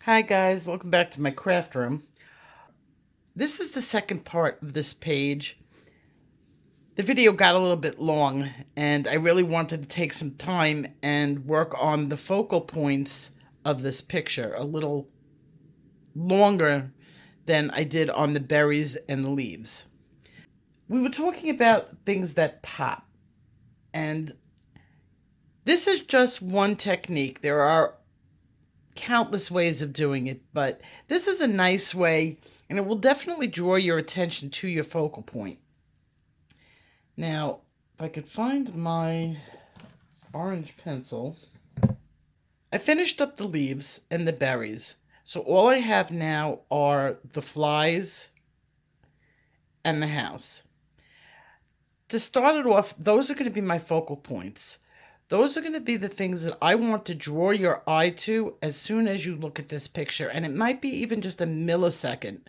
Hi guys, welcome back to my craft room. This is the second part of this page. The video got a little bit long and I really wanted to take some time and work on the focal points of this picture a little longer than I did on the berries and the leaves. We were talking about things that pop, and this is just one technique. There are countless ways of doing it, but this is a nice way, and it will definitely draw your attention to your focal point. Now, if I could find my orange pencil, I finished up the leaves and the berries. So all I have now are the flies and the house. To start it off, those are going to be my focal points. Those are going to be the things that I want to draw your eye to as soon as you look at this picture. And it might be even just a millisecond,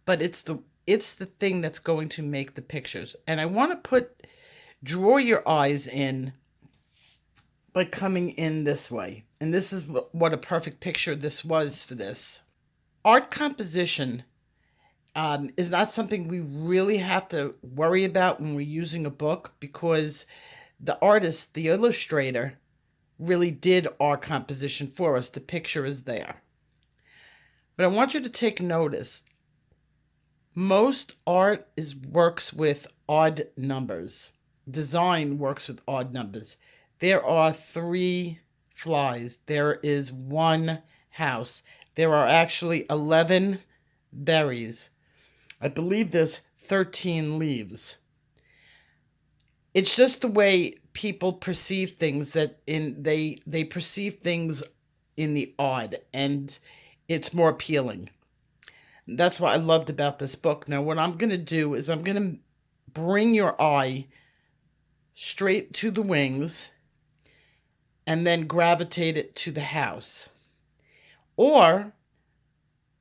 but it's the thing that's going to make the pictures. And I want to draw your eyes in by coming in this way. And this is what a perfect picture this was for this. Art composition is not something we really have to worry about when we're using a book, because the artist, the illustrator, really did our composition for us. The picture is there. But I want you to take notice. Most art works with odd numbers. Design works with odd numbers. There are 3 flies. There is 1 house. There are actually 11 berries. I believe there's 13 leaves. It's just the way people perceive things, that they perceive things in the odd, and it's more appealing. That's what I loved about this book. Now, what I'm going to do is I'm going to bring your eye straight to the wings and then gravitate it to the house. Or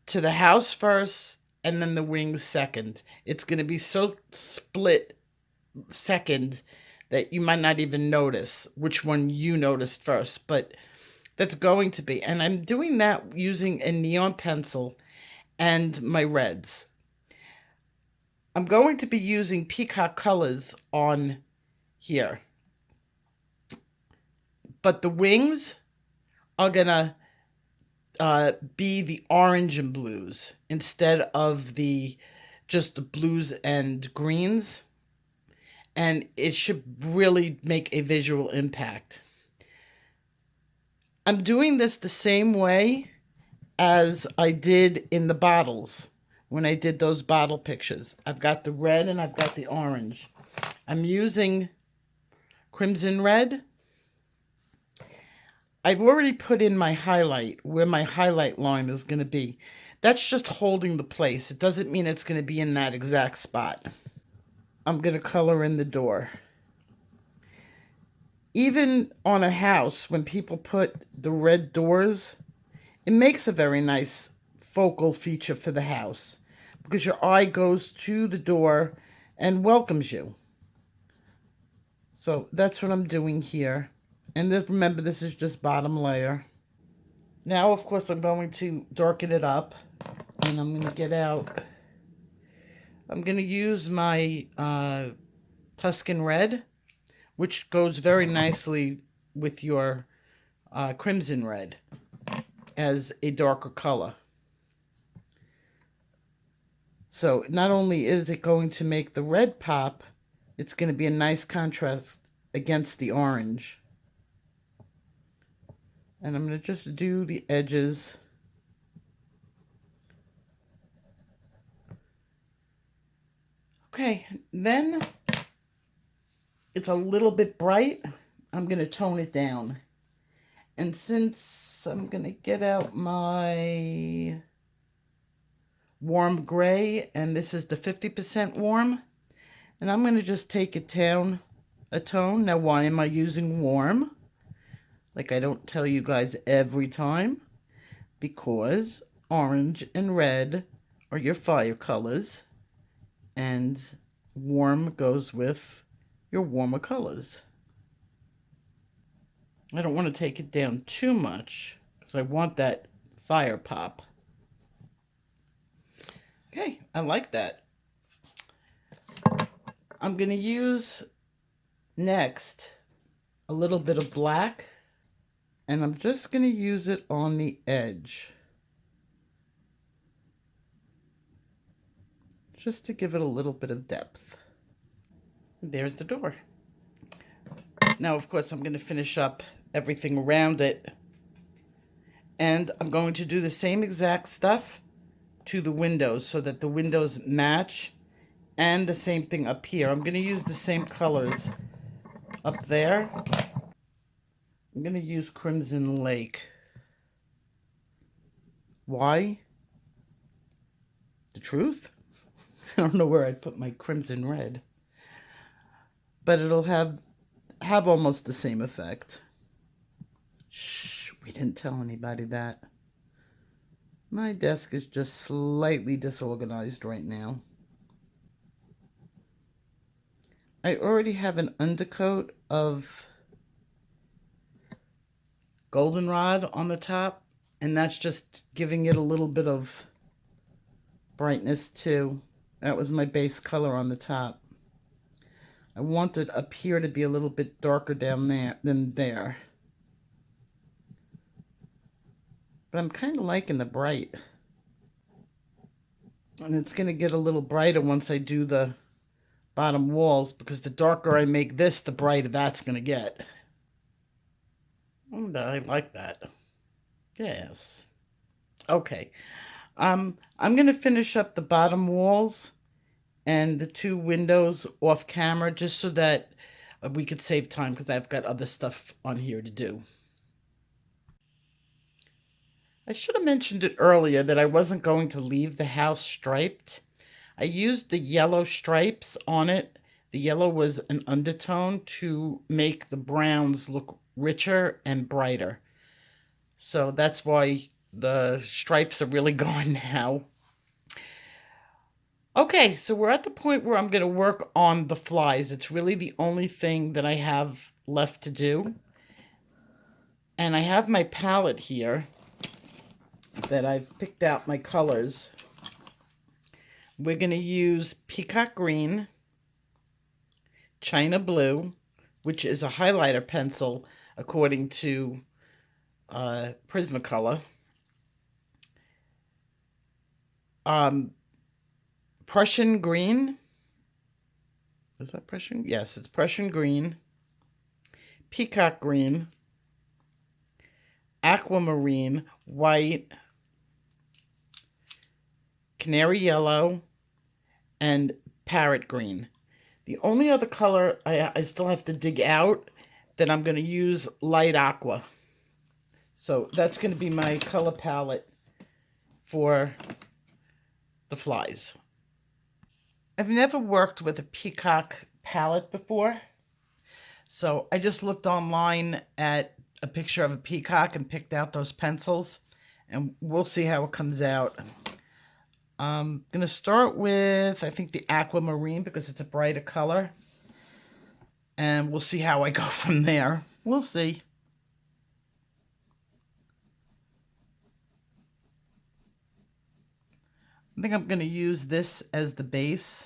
to the house first and then the wings second. It's going to be so split second that you might not even notice which one you noticed first, but that's going to be. And I'm doing that using a neon pencil and my reds. I'm going to be using Peacock colors on here, but the wings are gonna be the orange and blues instead of just the blues and greens. And it should really make a visual impact. I'm doing this the same way as I did in the bottles when I did those bottle pictures. I've got the red and I've got the orange. I'm using crimson red. I've already put in my highlight, where my highlight line is going to be. That's just holding the place. It doesn't mean it's going to be in that exact spot. I'm going to color in the door. Even on a house, when people put the red doors, it makes a very nice focal feature for the house, because your eye goes to the door and welcomes you. So that's what I'm doing here. And remember, this is just bottom layer. Now, of course, I'm going to darken it up, and I'm going to get out. I'm going to use my Tuscan red, which goes very nicely with your crimson red as a darker color. So not only is it going to make the red pop, it's going to be a nice contrast against the orange. And I'm going to just do the edges. Okay, then it's a little bit bright. I'm going to tone it down. And since I'm going to get out my warm gray, and this is the 50% warm, and I'm going to just take it down a tone. Now, why am I using warm? Like I don't tell you guys every time, because orange and red are your fire colors, and warm goes with your warmer colors. I don't want to take it down too much, because I want that fire pop. Okay, I like that. I'm going to use next a little bit of black, and I'm just going to use it on the edge, just to give it a little bit of depth. There's the door. Now, of course, I'm going to finish up everything around it, and I'm going to do the same exact stuff to the windows so that the windows match, and the same thing up here. I'm going to use the same colors up there. I'm going to use Crimson Lake. Why? The truth? I don't know where I put my crimson red. But it'll have almost the same effect. Shh, we didn't tell anybody that. My desk is just slightly disorganized right now. I already have an undercoat of goldenrod on the top, and that's just giving it a little bit of brightness too. That was my base color on the top. I want it up here to be a little bit darker down there than there. But I'm kind of liking the bright. And it's going to get a little brighter once I do the bottom walls, because the darker I make this, the brighter that's going to get. Oh, I like that. Yes. Okay. I'm going to finish up the bottom walls and the two windows off camera, just so that we could save time, because I've got other stuff on here to do. I should have mentioned it earlier that I wasn't going to leave the house striped. I used the yellow stripes on it. The yellow was an undertone to make the browns look richer and brighter. So that's why the stripes are really gone now. Okay, so we're at the point where I'm going to work on the flies. It's really the only thing that I have left to do. And I have my palette here that I've picked out my colors. We're going to use Peacock Green, China Blue, which is a highlighter pencil according to Prismacolor. Prussian Green. Is that Prussian? Yes, it's Prussian Green. Peacock Green. Aqua Marine, white. Canary Yellow, and Parrot Green. The only other color I still have to dig out that I'm going to use light aqua. So that's going to be my color palette for the flies. I've never worked with a peacock palette before, so I just looked online at a picture of a peacock and picked out those pencils, and we'll see how it comes out. I'm going to start with, I think, the Aqua Marine, because it's a brighter color, and we'll see how I go from there. We'll see. I think I'm going to use this as the base.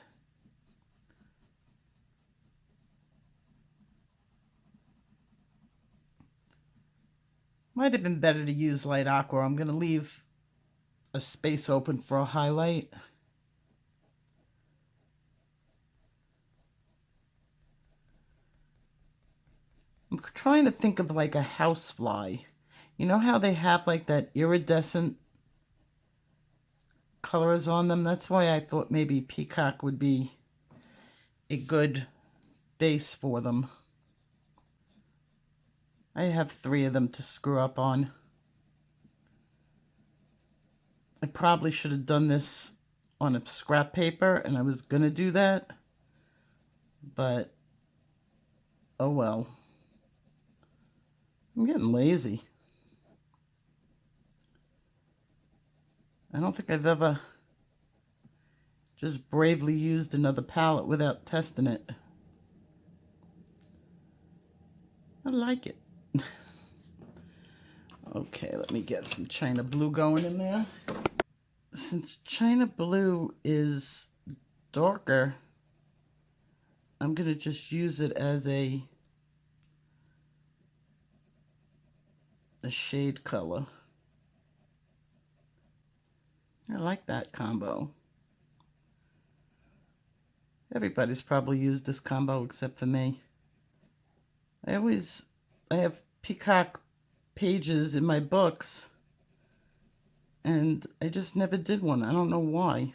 Might have been better to use light aqua. I'm going to leave a space open for a highlight. I'm trying to think of like a housefly. You know how they have like that iridescent colors on them? That's why I thought maybe peacock would be a good base for them. I have 3 of them to screw up on. I probably should have done this on a scrap paper, and I was going to do that, but oh well. I'm getting lazy. I don't think I've ever just bravely used another palette without testing it. I like it. Okay, let me get some China Blue going in there. Since China Blue is darker, I'm going to just use it as a shade color. I like that combo. Everybody's probably used this combo except for me. I have Peacock pages in my books, and I just never did one. I don't know why.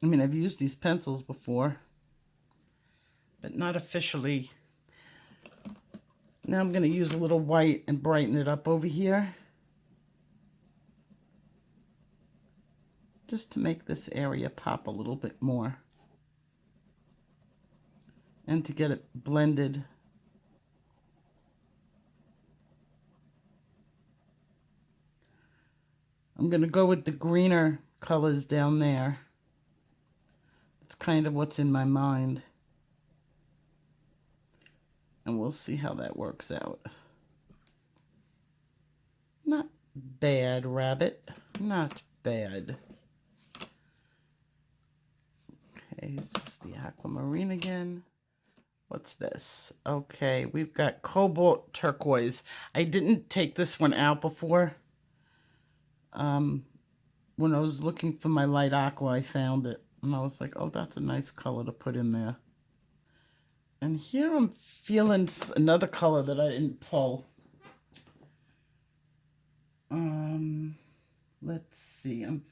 I mean, I've used these pencils before, but not officially. Now I'm going to use a little white and brighten it up over here, just to make this area pop a little bit more and to get it blended. I'm going to go with the greener colors down there. It's kind of what's in my mind. And we'll see how that works out. Not bad, rabbit. Not bad. Okay, this is the Aqua Marine again. What's this? Okay, we've got Cobalt Turquoise. I didn't take this one out before. When I was looking for my light aqua, I found it. And I was like, oh, that's a nice color to put in there. And here I'm feeling another color that I didn't pull. Let's see. I'm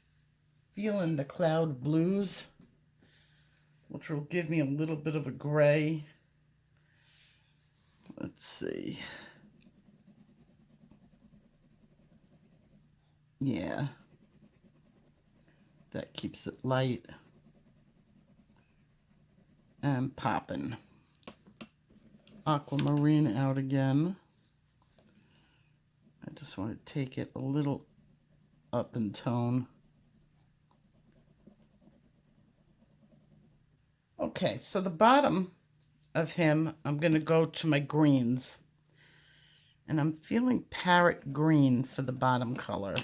feeling the Cloud Blues, which will give me a little bit of a gray. Let's see. Yeah. That keeps it light and popping. Aqua Marine out again. I just want to take it a little up in tone. Okay, so the bottom of him, I'm going to go to my greens. And I'm feeling Parrot Green for the bottom color.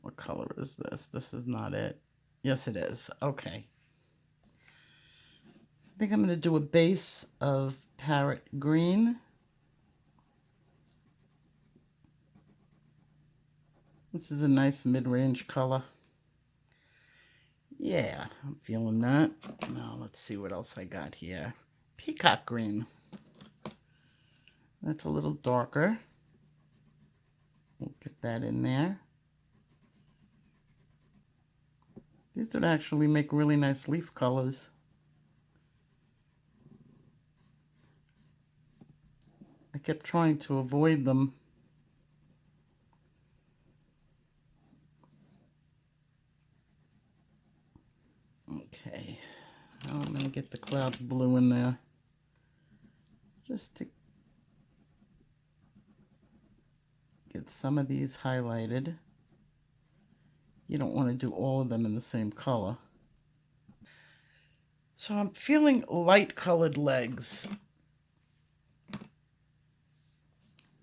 What color is this? This is not it. Yes, it is. Okay. I think I'm going to do a base of Parrot Green. This is a nice mid-range color. Yeah, I'm feeling that. Now let's see what else I got here. Peacock Green. That's a little darker. We'll get that in there. These would actually make really nice leaf colors. I kept trying to avoid them. Okay, now I'm going to get the Cloud Blue in there, just to get some of these highlighted. You don't want to do all of them in the same color. So I'm feeling light colored legs.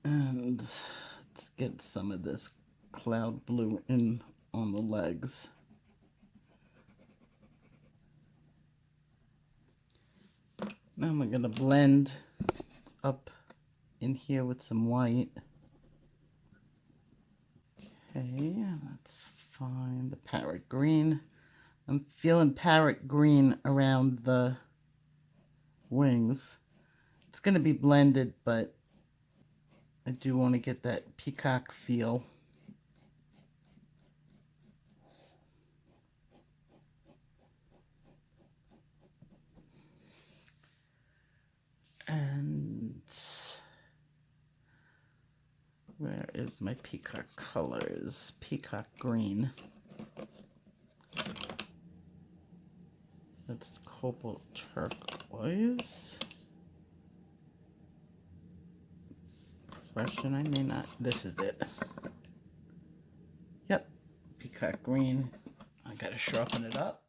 And let's get some of this Cloud Blue in on the legs. Now I'm going to blend up in here with some white. Okay, that's fine. The Parrot Green. I'm feeling Parrot Green around the wings. It's going to be blended, but I do want to get that peacock feel. And where is my peacock colors? Peacock Green. That's Cobalt Turquoise. Expression, I may not. This is it. Peacock Green. I gotta sharpen it up.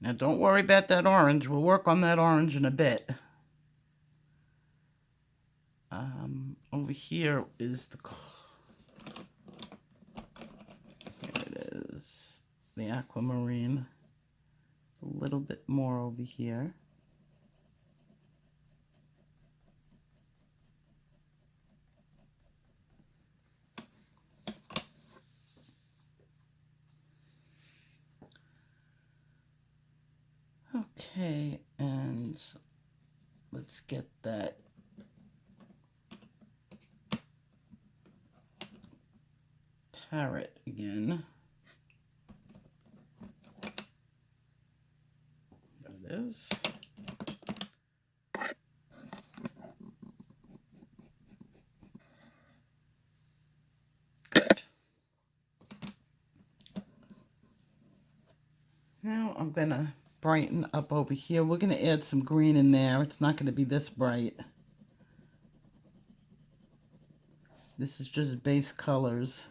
Now don't worry about that orange. We'll work on that orange in a bit. Over here is the... Here it is. The Aqua Marine. It's a little bit more over here. Okay, and let's get that parrot again. There it is. Good. Now I'm gonna brighten up over here. We're gonna add some green in there. It's not gonna be this bright. This is just base colors.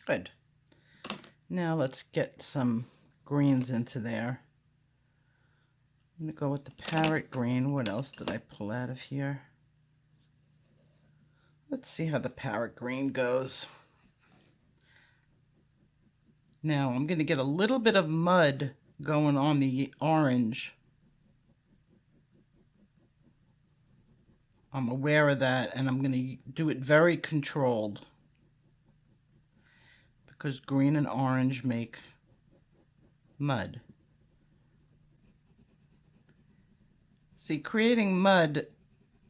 Good. Now let's get some greens into there. I'm going to go with the Parrot Green. What else did I pull out of here? Let's see how the Parrot Green goes. Now I'm going to get a little bit of mud going on the orange. I'm aware of that, and I'm going to do it very controlled, because green and orange make mud. See, creating mud,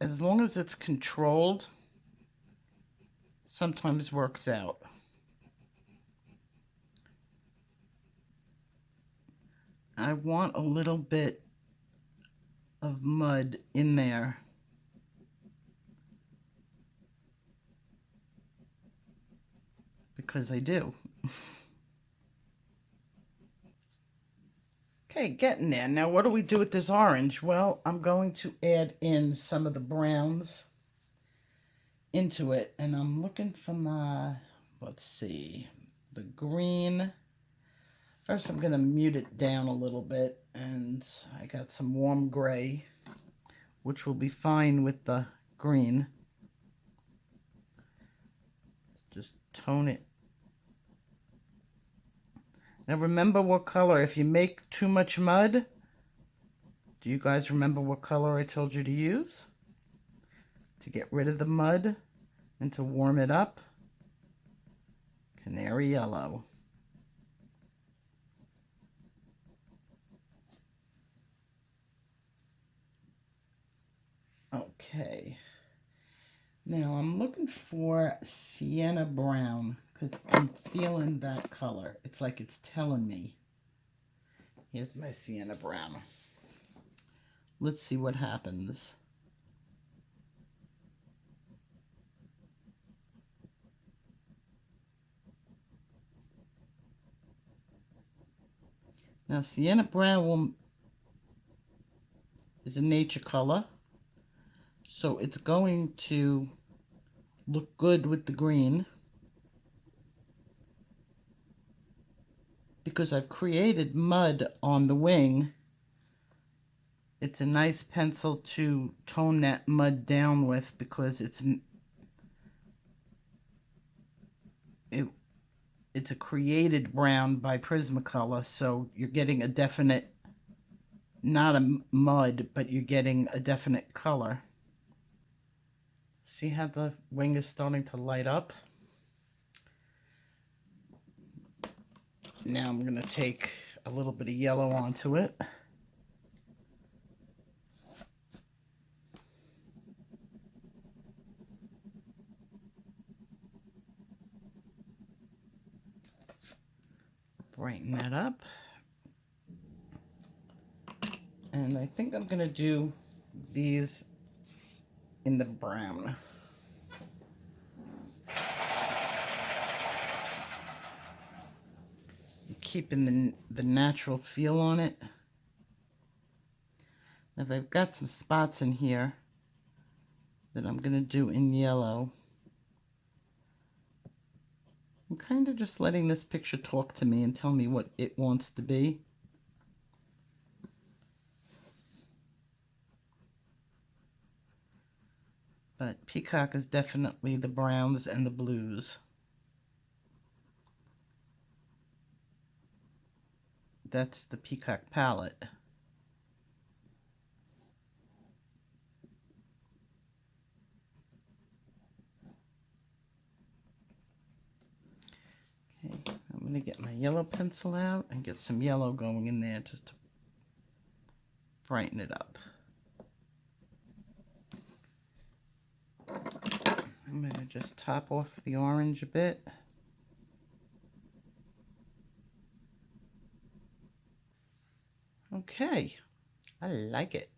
as long as it's controlled, sometimes works out. I want a little bit of mud in there. Because I do. Okay, getting there. Now, what do we do with this orange? Well, I'm going to add in some of the browns into it. And I'm looking for my, let's see, the green. First, I'm going to mute it down a little bit. And I got some warm gray, which will be fine with the green. Let's just tone it. Now remember what color, if you make too much mud, do you guys remember what color I told you to use? To get rid of the mud and to warm it up? Canary Yellow. Okay. Now I'm looking for sienna brown, because I'm feeling that color. It's like it's telling me. Here's my sienna brown. Let's see what happens. Now sienna brown is a nature color, so it's going to look good with the green. Because I've created mud on the wing, it's a nice pencil to tone that mud down with, because it's a created brown by Prismacolor, so you're getting a definite, not a mud, but you're getting a definite color. See how the wing is starting to light up? Now I'm going to take a little bit of yellow onto it. Brighten that up. And I think I'm going to do these in the brown. keeping the natural feel on it. Now I've got some spots in here that I'm going to do in yellow. I'm kind of just letting this picture talk to me and tell me what it wants to be. But Peacock is definitely the browns and the blues. That's the Peacock palette. Okay, I'm going to get my yellow pencil out and get some yellow going in there just to brighten it up. I'm going to just top off the orange a bit. Okay, I like it.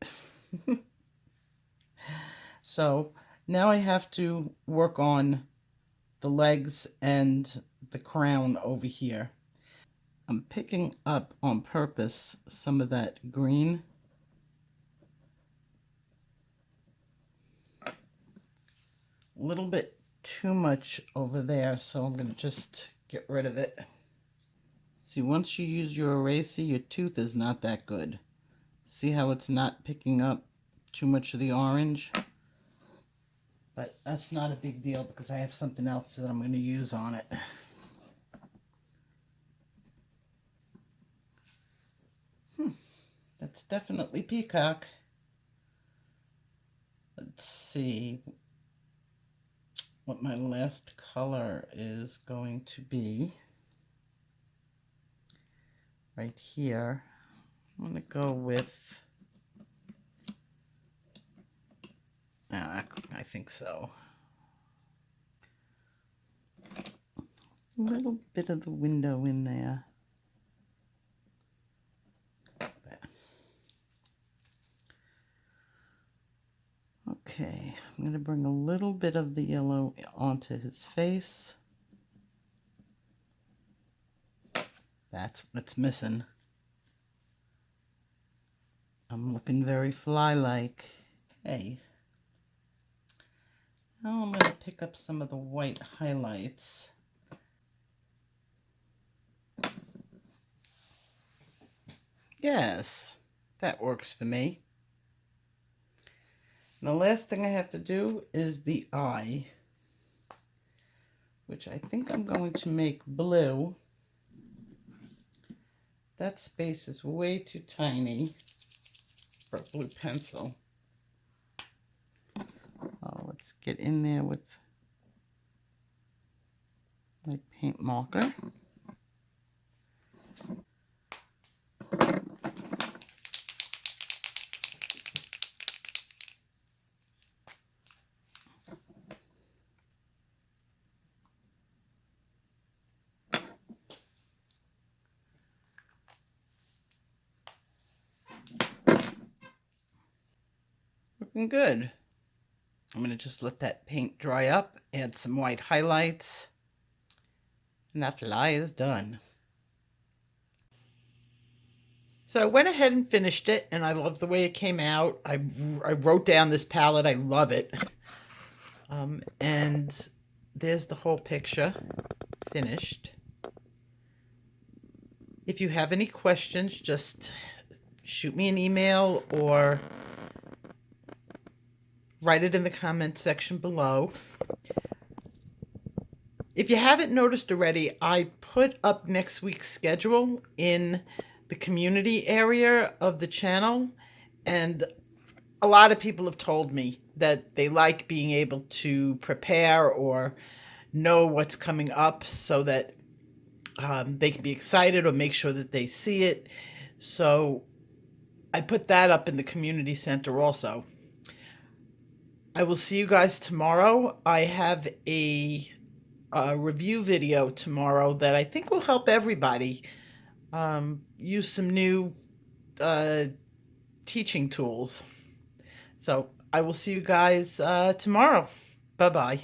So now I have to work on the legs and the crown over here. I'm picking up on purpose some of that green. A little bit too much over there, so I'm going to just get rid of it. See, once you use your eraser, your tooth is not that good. See how it's not picking up too much of the orange? But that's not a big deal because I have something else that I'm going to use on it. That's definitely Peacock. Let's see what my last color is going to be. Right here, I'm going to go with, I think so. A little bit of the window in there. Okay, I'm going to bring a little bit of the yellow onto his face. That's what's missing. I'm looking very fly-like. Hey. Now I'm going to pick up some of the white highlights. Yes, that works for me. And the last thing I have to do is the eye, which I think I'm going to make blue. That space is way too tiny for a blue pencil. Oh, let's get in there with my paint marker. Looking good. I'm going to just let that paint dry up, add some white highlights, and that fly is done. So I went ahead and finished it, and I love the way it came out. I wrote down this palette. I love it. And there's the whole picture finished. If you have any questions, just shoot me an email or write it in the comment section below. If you haven't noticed already, I put up next week's schedule in the community area of the channel, and a lot of people have told me that they like being able to prepare or know what's coming up so that they can be excited or make sure that they see it. So I put that up in the community center also. I will see you guys tomorrow. I have a review video tomorrow that I think will help everybody use some new teaching tools. So I will see you guys tomorrow. Bye-bye.